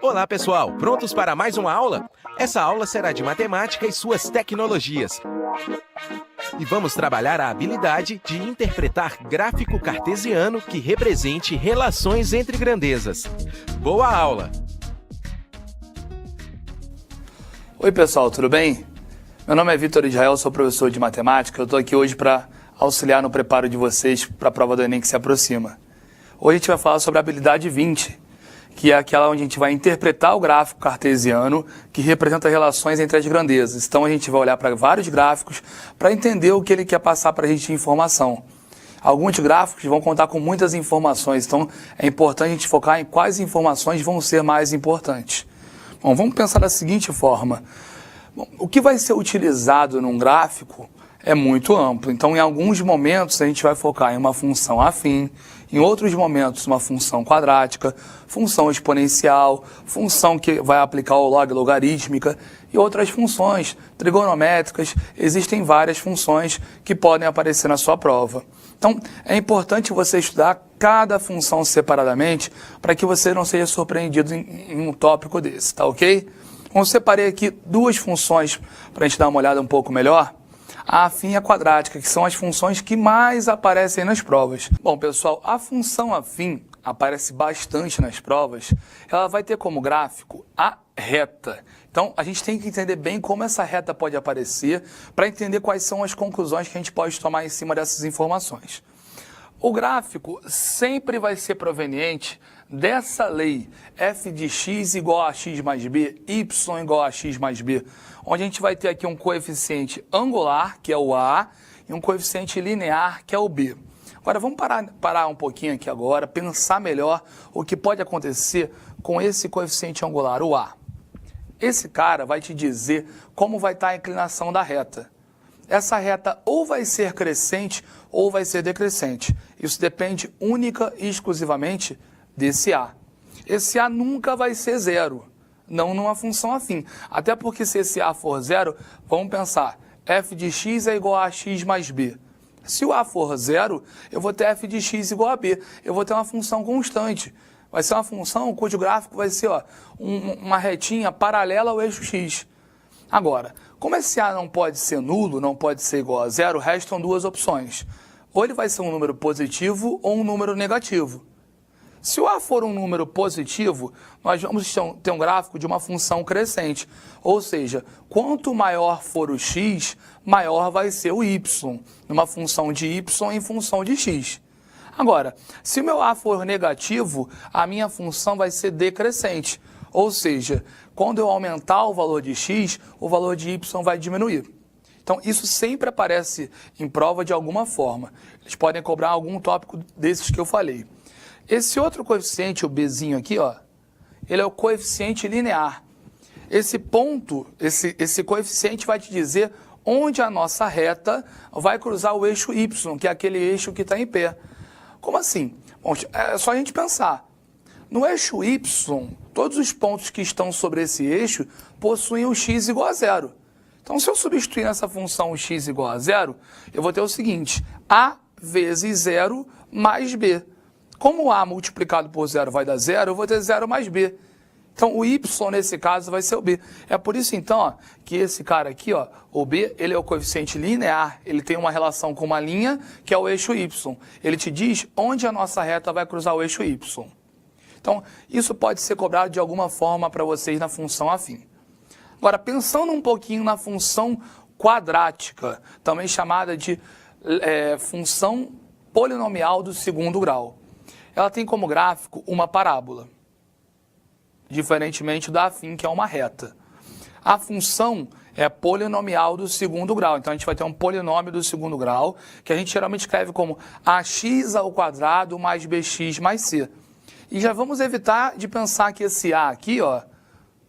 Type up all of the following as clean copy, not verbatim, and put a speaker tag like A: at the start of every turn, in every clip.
A: Olá, pessoal! Prontos para mais uma aula? Essa aula será de matemática e suas tecnologias. E vamos trabalhar a habilidade de interpretar gráfico cartesiano que represente relações entre grandezas. Boa aula!
B: Oi, pessoal, tudo bem? Meu nome é Vitor Israel, sou professor de matemática. Eu estou aqui hoje para auxiliar no preparo de vocês para a prova do Enem que se aproxima. Hoje a gente vai falar sobre a habilidade 20, que é aquela onde a gente vai interpretar o gráfico cartesiano que representa relações entre as grandezas. Então a gente vai olhar para vários gráficos para entender o que ele quer passar para a gente de informação. Alguns gráficos vão contar com muitas informações, então é importante a gente focar em quais informações vão ser mais importantes. Bom, vamos pensar da seguinte forma. Bom, o que vai ser utilizado num gráfico é muito amplo. Então, em alguns momentos, a gente vai focar em uma função afim, em outros momentos, uma função quadrática, função exponencial, função que vai aplicar o logarítmica e outras funções trigonométricas. Existem várias funções que podem aparecer na sua prova. Então, é importante você estudar cada função separadamente para que você não seja surpreendido em um tópico desse, tá ok? Então, eu separei aqui duas funções para a gente dar uma olhada um pouco melhor. A afim e a quadrática, que são as funções que mais aparecem nas provas. Bom, pessoal, a função afim aparece bastante nas provas. Ela vai ter como gráfico a reta. Então, a gente tem que entender bem como essa reta pode aparecer para entender quais são as conclusões que a gente pode tomar em cima dessas informações. O gráfico sempre vai ser proveniente dessa lei f de x igual a x mais b, y igual a x mais b, onde a gente vai ter aqui um coeficiente angular, que é o a, e um coeficiente linear, que é o b. Agora, vamos parar um pouquinho aqui agora, pensar melhor o que pode acontecer com esse coeficiente angular, o a. Esse cara vai te dizer como vai estar a inclinação da reta. Essa reta ou vai ser crescente ou vai ser decrescente. Isso depende única e exclusivamente desse a. Esse a nunca vai ser zero, não numa função afim. Até porque se esse a for zero, vamos pensar, f de x é igual a x mais b. Se o a for zero, eu vou ter f de x igual a b. Eu vou ter uma função constante. Vai ser uma função cujo gráfico vai ser uma retinha paralela ao eixo x. Agora, como esse a não pode ser nulo, não pode ser igual a zero, restam duas opções. Ou ele vai ser um número positivo ou um número negativo. Se o a for um número positivo, nós vamos ter um gráfico de uma função crescente. Ou seja, quanto maior for o x, maior vai ser o y, numa função de y em função de x. Agora, se o meu a for negativo, a minha função vai ser decrescente. Ou seja, quando eu aumentar o valor de x, o valor de y vai diminuir. Então, isso sempre aparece em prova de alguma forma. Eles podem cobrar algum tópico desses que eu falei. Esse outro coeficiente, o bzinho aqui, ele é o coeficiente linear. Esse ponto, esse coeficiente vai te dizer onde a nossa reta vai cruzar o eixo y, que é aquele eixo que está em pé. Como assim? Bom, é só a gente pensar. No eixo y, todos os pontos que estão sobre esse eixo possuem o x igual a zero. Então, se eu substituir nessa função o x igual a zero, eu vou ter o seguinte, a vezes zero mais b. Como a multiplicado por zero vai dar zero, eu vou ter zero mais b. Então, o y, nesse caso, vai ser o b. É por isso, então, que esse cara aqui, o b, ele é o coeficiente linear. Ele tem uma relação com uma linha, que é o eixo y. Ele te diz onde a nossa reta vai cruzar o eixo y. Então, isso pode ser cobrado de alguma forma para vocês na função afim. Agora, pensando um pouquinho na função quadrática, também chamada de função polinomial do segundo grau. Ela tem como gráfico uma parábola, diferentemente da afim, que é uma reta. A função é polinomial do segundo grau, então a gente vai ter um polinômio do segundo grau, que a gente geralmente escreve como ax ao quadrado mais bx mais c. E já vamos evitar de pensar que esse a aqui,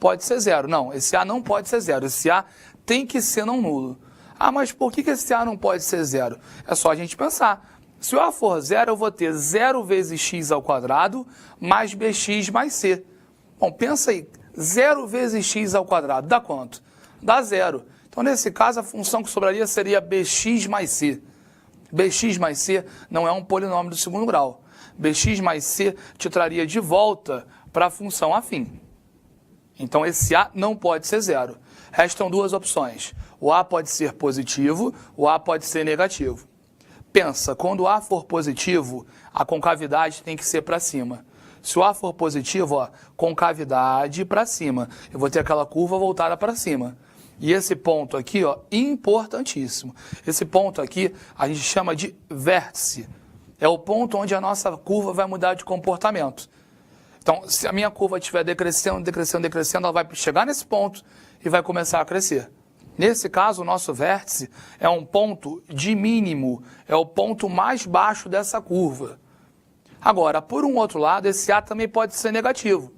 B: pode ser zero. Não, esse a não pode ser zero, esse a tem que ser não nulo. Ah, mas por que esse a não pode ser zero? É só a gente pensar. Se o a for zero, eu vou ter 0 vezes x ao quadrado mais bx mais c. Bom, pensa aí, 0 vezes x ao quadrado dá quanto? Dá zero. Então, nesse caso, a função que sobraria seria bx mais c. bx mais c não é um polinômio do segundo grau. bx mais c te traria de volta para a função afim. Então, esse a não pode ser zero. Restam duas opções. O a pode ser positivo, o a pode ser negativo. Pensa, quando o a for positivo, a concavidade tem que ser para cima. Se o a for positivo, ó, concavidade para cima. Eu vou ter aquela curva voltada para cima. E esse ponto aqui, ó, importantíssimo. Esse ponto aqui a gente chama de vértice. É o ponto onde a nossa curva vai mudar de comportamento. Então, se a minha curva estiver decrescendo, decrescendo, decrescendo, ela vai chegar nesse ponto e vai começar a crescer. Nesse caso, o nosso vértice é um ponto de mínimo, é o ponto mais baixo dessa curva. Agora, por um outro lado, esse A também pode ser negativo.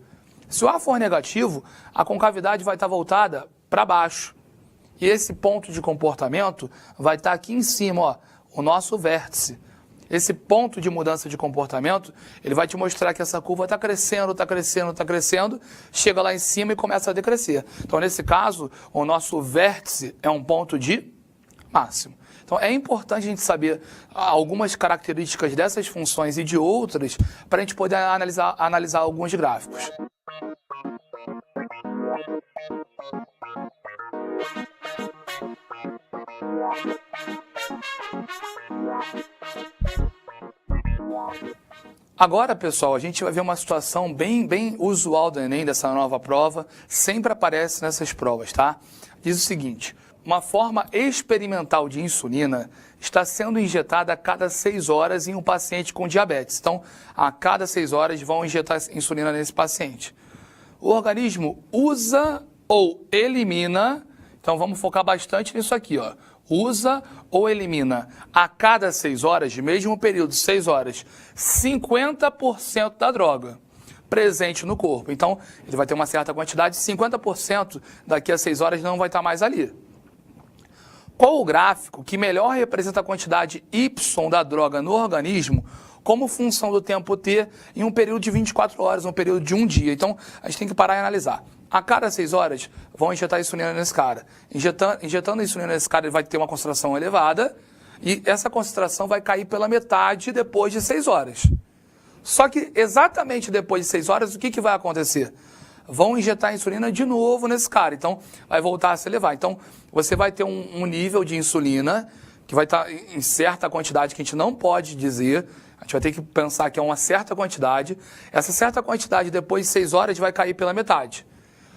B: Se o A for negativo, a concavidade vai estar voltada para baixo. E esse ponto de comportamento vai estar aqui em cima, ó, o nosso vértice. Esse ponto de mudança de comportamento, ele vai te mostrar que essa curva está crescendo, está crescendo, está crescendo, chega lá em cima e começa a decrescer. Então, nesse caso, o nosso vértice é um ponto de máximo. Então, é importante a gente saber algumas características dessas funções e de outras para a gente poder analisar alguns gráficos. Agora, pessoal, a gente vai ver uma situação bem usual do Enem, dessa nova prova, sempre aparece nessas provas, tá? Diz o seguinte: uma forma experimental de insulina está sendo injetada a cada 6 horas em um paciente com diabetes. Então, a cada 6 horas vão injetar insulina nesse paciente. O organismo usa ou elimina, então vamos focar bastante nisso aqui, ó. Usa ou elimina a cada 6 horas, de mesmo período, 6 horas, 50% da droga presente no corpo. Então, ele vai ter uma certa quantidade, 50% daqui a 6 horas não vai estar mais ali. Qual o gráfico que melhor representa a quantidade Y da droga no organismo como função do tempo T em um período de 24 horas, um período de um dia? Então, a gente tem que parar e analisar. A cada 6 horas, vão injetar insulina nesse cara. Injetando insulina nesse cara, ele vai ter uma concentração elevada e essa concentração vai cair pela metade depois de 6 horas. Só que exatamente depois de 6 horas, o que vai acontecer? Vão injetar insulina de novo nesse cara. Então, vai voltar a se elevar. Então, você vai ter um nível de insulina que vai estar em certa quantidade que a gente não pode dizer. A gente vai ter que pensar que é uma certa quantidade. Essa certa quantidade, depois de 6 horas, vai cair pela metade.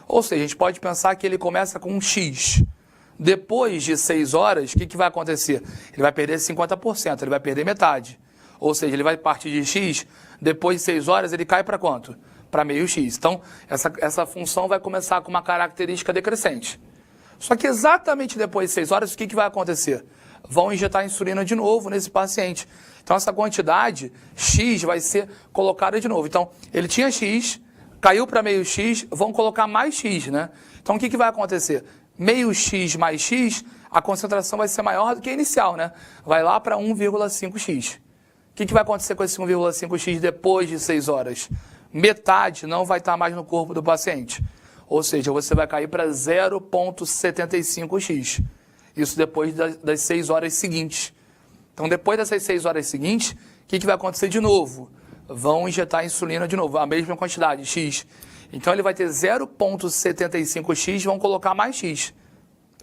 B: Ou seja, a gente pode pensar que ele começa com um X. Depois de 6 horas, o que vai acontecer? Ele vai perder 50%, ele vai perder metade. Ou seja, ele vai partir de X, depois de 6 horas ele cai para quanto? Para meio X. Então, essa função vai começar com uma característica decrescente. Só que exatamente depois de 6 horas, o que vai acontecer? Vão injetar insulina de novo nesse paciente. Então, essa quantidade X vai ser colocada de novo. Então, ele tinha X, caiu para meio X, vão colocar mais X, né? Então, o que vai acontecer? Meio X mais X, a concentração vai ser maior do que a inicial, né? Vai lá para 1,5X. O que vai acontecer com esse 1,5X depois de 6 horas? Metade não vai estar mais no corpo do paciente. Ou seja, você vai cair para 0,75X. Isso depois das 6 horas seguintes. Então, depois dessas 6 horas seguintes, o que vai acontecer de novo? Vão injetar insulina de novo, a mesma quantidade, X. Então, ele vai ter 0,75X e vão colocar mais X.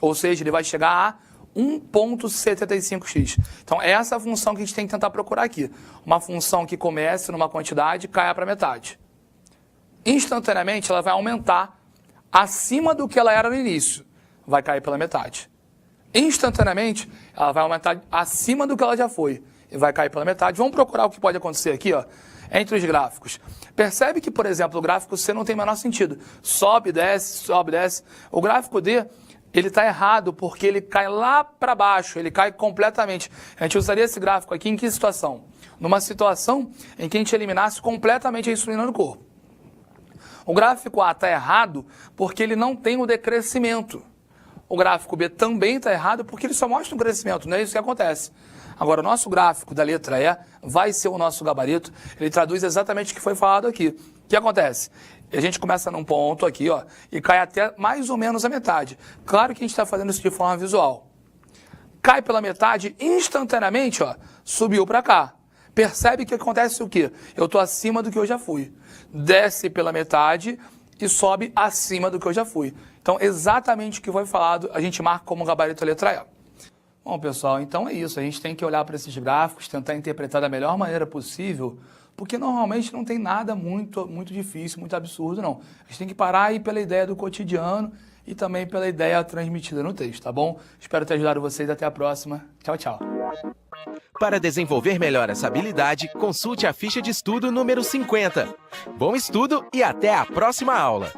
B: Ou seja, ele vai chegar a 1,75X. Então, é essa a função que a gente tem que tentar procurar aqui. Uma função que comece numa quantidade e caia para metade. Instantaneamente, ela vai aumentar acima do que ela era no início. Vai cair pela metade. Instantaneamente, ela vai aumentar acima do que ela já foi. E vai cair pela metade. Vamos procurar o que pode acontecer aqui, ó, entre os gráficos. Percebe que, por exemplo, o gráfico C não tem o menor sentido. Sobe, desce, sobe, desce. O gráfico D, ele está errado porque ele cai lá para baixo, ele cai completamente. A gente usaria esse gráfico aqui em que situação? Numa situação em que a gente eliminasse completamente a insulina no corpo. O gráfico A está errado porque ele não tem o decrescimento. O gráfico B também está errado porque ele só mostra um crescimento, não é isso que acontece. Agora, o nosso gráfico da letra E vai ser o nosso gabarito, ele traduz exatamente o que foi falado aqui. O que acontece? A gente começa num ponto aqui, ó, e cai até mais ou menos a metade. Claro que a gente está fazendo isso de forma visual. Cai pela metade, instantaneamente, ó, subiu para cá. Percebe que acontece o quê? Eu estou acima do que eu já fui. Desce pela metade e sobe acima do que eu já fui. Então, exatamente o que foi falado, a gente marca como gabarito a letra E. Bom, pessoal, então é isso. A gente tem que olhar para esses gráficos, tentar interpretar da melhor maneira possível, porque normalmente não tem nada muito difícil, muito absurdo, não. A gente tem que parar aí pela ideia do cotidiano e também pela ideia transmitida no texto, tá bom? Espero ter ajudado vocês. Até a próxima. Tchau, tchau.
A: Para desenvolver melhor essa habilidade, consulte a ficha de estudo número 50. Bom estudo e até a próxima aula!